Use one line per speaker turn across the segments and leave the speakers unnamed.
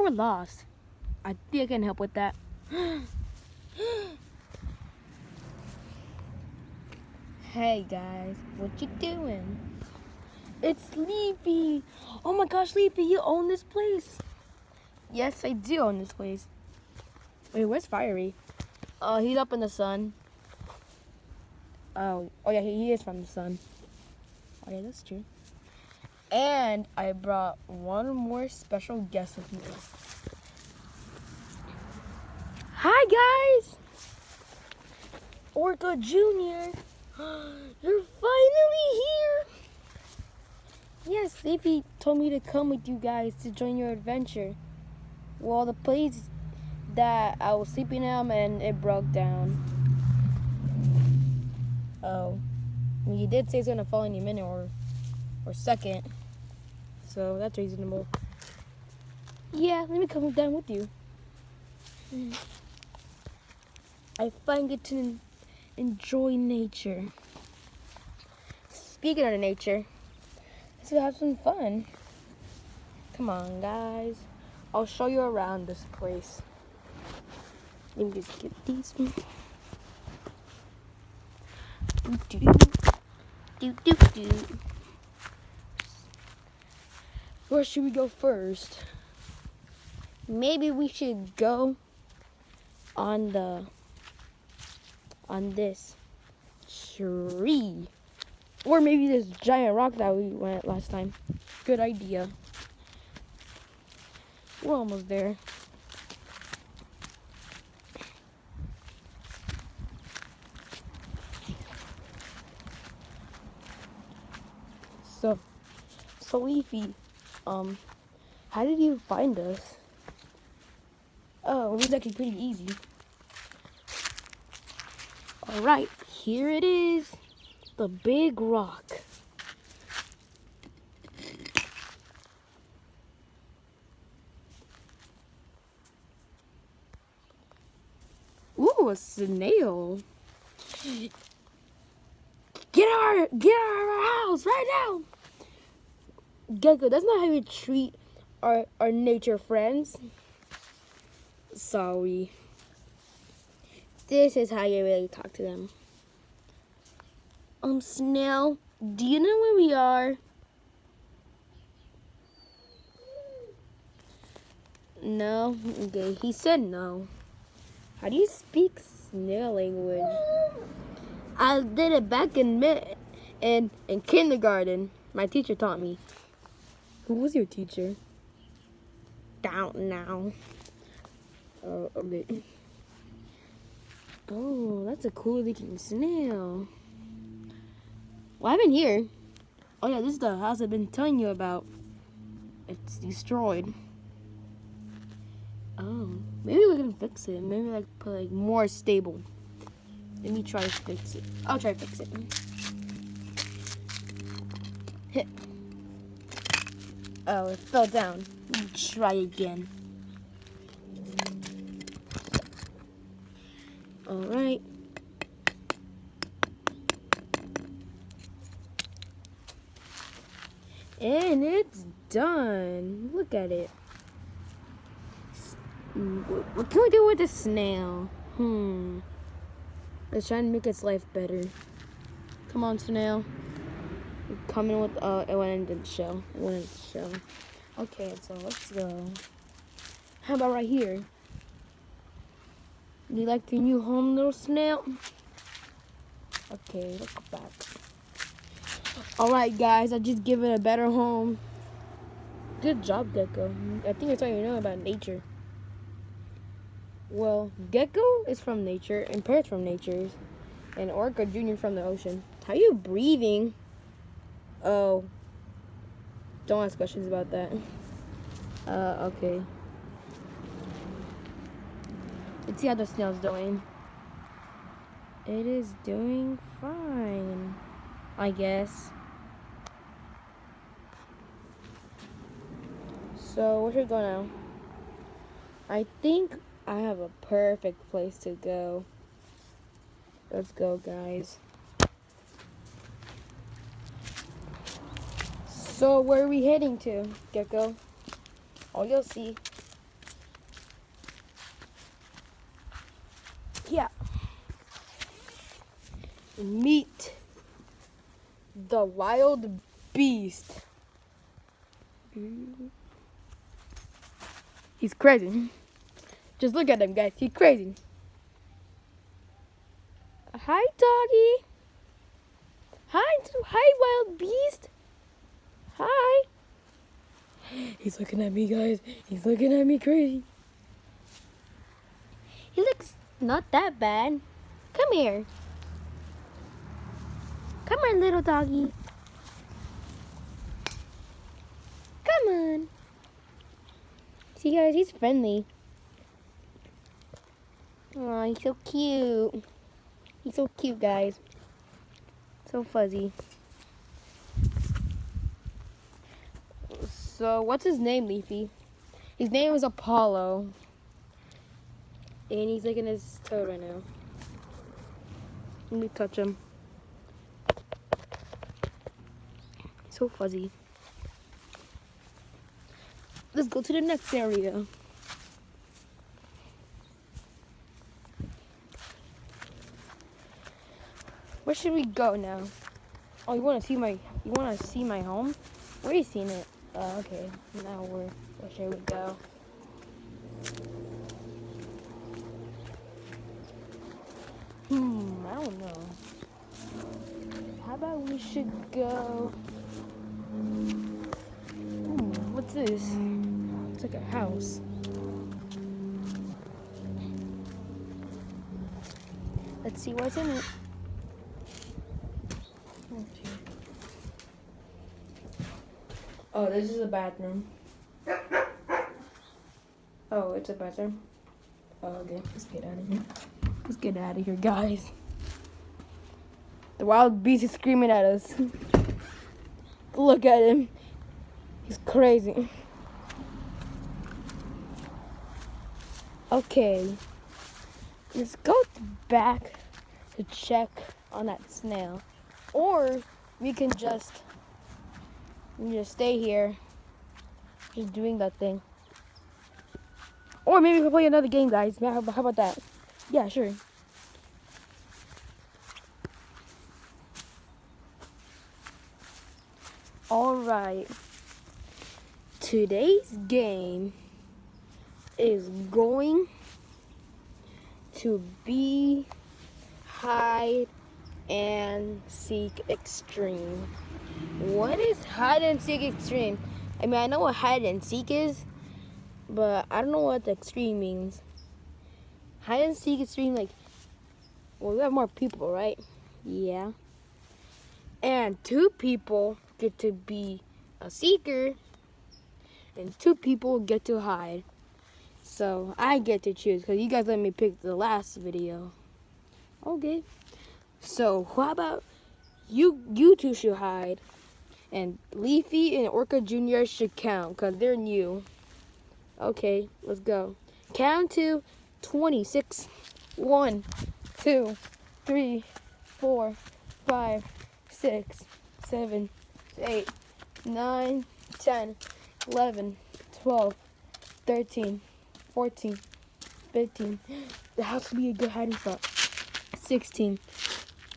we're lost. I think I can help with that. Hey guys, what you doing? It's Sleepy. Oh my gosh, Sleepy, you own this place. Yes, I do own this place. Wait, where's Fiery? He's up in the sun. Oh yeah, he is from the sun. Oh yeah, that's true. And I brought one more special guest with me. Hi guys! Orca Jr. You're finally here! Yes, Sleepy told me to come with you guys to join your adventure. Well, the place that I was sleeping at and it broke down. Oh. He did say it's gonna fall any minute or second. So that's reasonable. Yeah, let me come down with you. I finally get to enjoy nature. Speaking of nature, let's go have some fun. Come on, guys. I'll show you around this place. Let me just get these. Do. Where should we go first? Maybe we should go on this tree. Or maybe this giant rock that we went last time. Good idea. We're almost there. So Leafy, how did you find us? Oh, it was actually pretty easy. Alright, here it is. The big rock. Ooh, a snail. Get out of our house right now. Gecko, that's not how we treat our nature friends. Sorry. This is how you really talk to them. Snail, do you know where we are? No? Okay, he said no. How do you speak snail language? I did it back in kindergarten. My teacher taught me. Who was your teacher? Don't know. Oh, okay. Oh, that's a cool looking snail. Well, I've been here. Oh yeah, this is the house I've been telling you about. It's destroyed. Oh, maybe we can fix it. Maybe like put like more stable. Let me try to fix it. I'll try to fix it. Hit. Oh, it fell down. Let me try again. Alright. And it's done. Look at it. What can we do with the snail? Let's try and make its life better. Come on, snail. You're coming with it went in the shell. It went in the shell. Okay, so let's go. How about right here? Do you like your new home, little snail? Okay, let's go back. Alright guys, I just give it a better home. Good job, Gecko. I think that's all you know about nature. Well, Gecko is from nature, and Parrot's from nature, and Orca Jr. from the ocean. How are you breathing? Oh. Don't ask questions about that. Okay. Let's see how the snail's doing. It is doing fine, I guess. So, where should we go now? I think I have a perfect place to go. Let's go, guys. So, where are we heading to, Gecko? Oh, you'll see. Yeah. Meet the wild beast. He's crazy. Just look at him, guys. He's crazy. Hi, doggy. Hi, wild beast. Hi. He's looking at me, guys. He's looking at me crazy. He looks not that bad. Come here. Come on, little doggy. Come on. See, guys, he's friendly. Aw, he's so cute. He's so cute, guys. So fuzzy. So, what's his name, Leafy? His name is Apollo. And he's licking his toe right now. Let me touch him. So fuzzy. Let's go to the next area. Where should we go now? Oh, you want to see my home? Where you seen it? Okay. Now where should we go? I don't know. How about we should go? What's this? It's like a house. Let's see what's in it. Oh, this is a bathroom. Oh, it's a bathroom. Oh, okay. Let's get out of here. Let's get out of here, guys. The wild beast is screaming at us. Look at him. He's crazy. Okay. Let's go back to check on that snail. Or we can just stay here. Just doing that thing. Or maybe we can play another game, guys. How about that? Yeah, sure. Alright. Today's game is going to be hide and seek extreme. What is hide and seek extreme? I mean, I know what hide and seek is, but I don't know what the extreme means. Hide and seek extreme, like, well, we have more people, right? Yeah. And 2 people get to be a seeker, and 2 people get to hide. So I get to choose, because you guys let me pick the last video. Okay. So how about you 2 should hide, and Leafy and Orca Jr. should count, because they're new. Okay, let's go. Count to 26. 1, 2, 3, 4, 5, 6, 7, 8, 9, 10, 11, 12, 13, 14, 15. That has to be a good hiding spot. 16,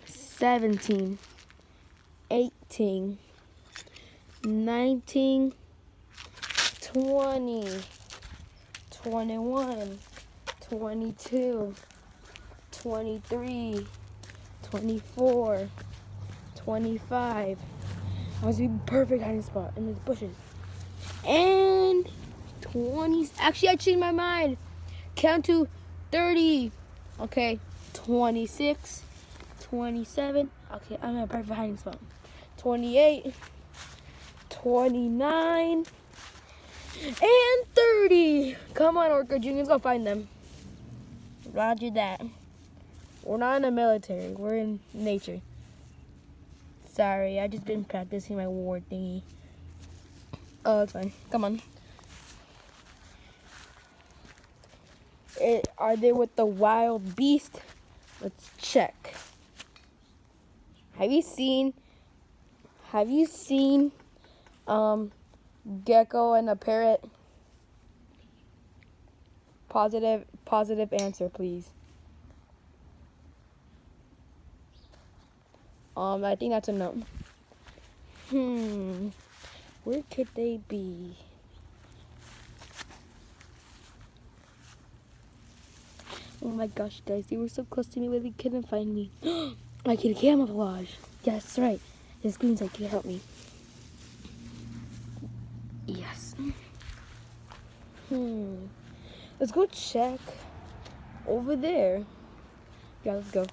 17, 18, 19, 20, 21, 22, 23, 24, 25. That was a perfect hiding spot in these bushes. And 20. Actually, I changed my mind. Count to 30. Okay, 26, 27. Okay, I'm in a perfect hiding spot. 28, 29, and 30. Come on, Orca Jr., let's go find them. Roger that. We're not in the military. We're in nature. Sorry, I just been practicing my war thingy. Oh, it's fine. Come on. Are they with the wild beast? Let's check. Have you seen Gecko and a parrot? Positive answer, please. I think that's a no. Where could they be? Oh my gosh, guys, they were so close to me, but they couldn't find me. I can camouflage. Yes, that's right. This green light can help me. Yes. Let's go check over there. Yeah, let's go.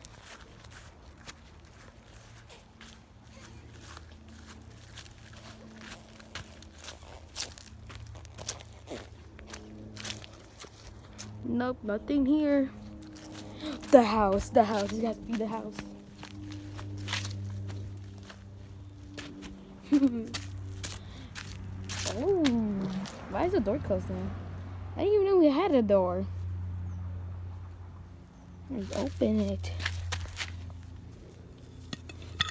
Nope, nothing here. The house. It has to be the house. Oh, why is the door closed now? I didn't even know we had a door. Let's open it.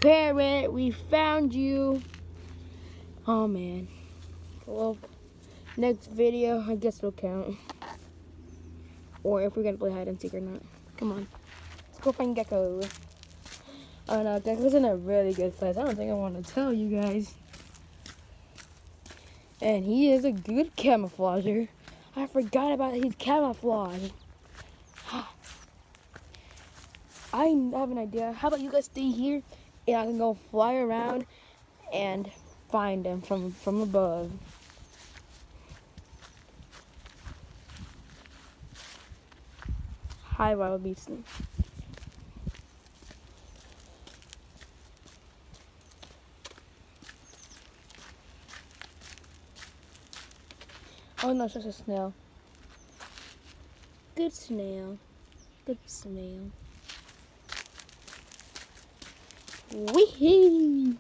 Parrot, we found you. Oh man. Well, next video, I guess it'll count. Or if we're gonna play hide and seek or not. Come on. Let's go find Gecko. Oh no, Gecko's in a really good place. I don't think I want to tell you guys. And he is a good camouflager. I forgot about his camouflage. I have an idea. How about you guys stay here and I can go fly around and find him from above. Hi, wild beast. Oh no, it's just a snail. Good snail. Good snail. Wee!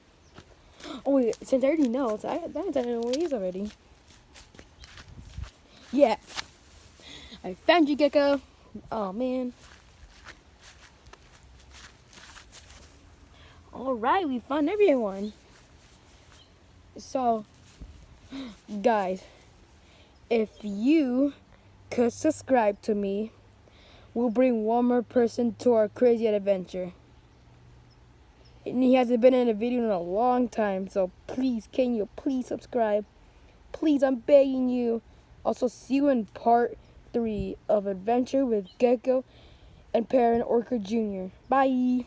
Oh wait, since I already know, so I know where he is already. Yeah. I found you, Gecko. Oh man. Alright, we found everyone. So, guys, if you could subscribe to me, we'll bring one more person to our crazy adventure. And he hasn't been in a video in a long time, so please, can you please subscribe? Please, I'm begging you. Also, see you in part 3 of Adventure with Gecko and Parrot Orca Jr. Bye!